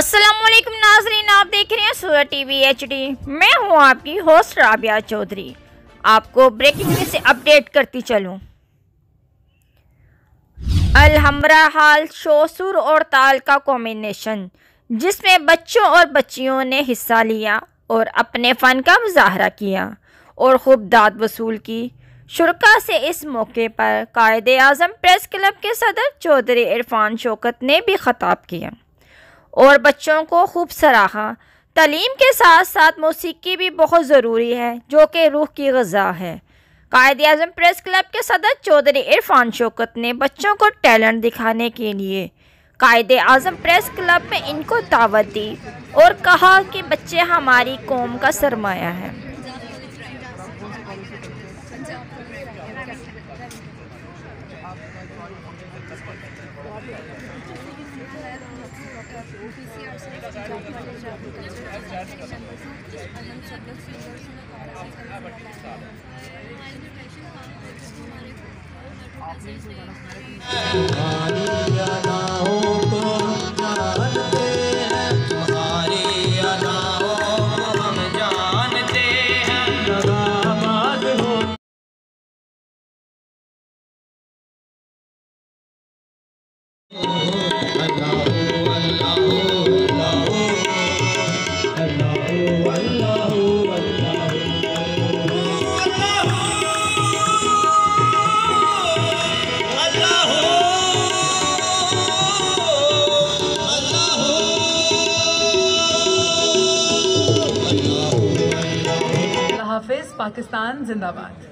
अस्सलामुअलैकुम नाज़रीन, आप देख रहे हैं सूरत टीवी HD। मैं हूं आपकी होस्ट राबिया चौधरी। आपको ब्रेकिंग न्यूज़ से अपडेट करती चलूं। अलहम्रा हाल शो सुर और ताल का कॉम्बिनेशन, जिसमें बच्चों और बच्चियों ने हिस्सा लिया और अपने फ़न का मुजाहरा किया और खूब दाद वसूल की। शुरका से इस मौके पर कायदे आज़म प्रेस क्लब के सदर चौधरी इरफान शौकत ने भी खिताब किया और बच्चों को खूब सराहा। तालीम के साथ साथ मौसीकी भी बहुत ज़रूरी है, जो कि रूह की ग़िज़ा है। कायदे आज़म प्रेस क्लब के सदर चौधरी इरफान शौकत ने बच्चों को टैलेंट दिखाने के लिए कायदे आज़म प्रेस क्लब में इनको दावत दी और कहा कि बच्चे हमारी कौम का सरमाया है। हाफिज़, पाकिस्तान जिंदाबाद।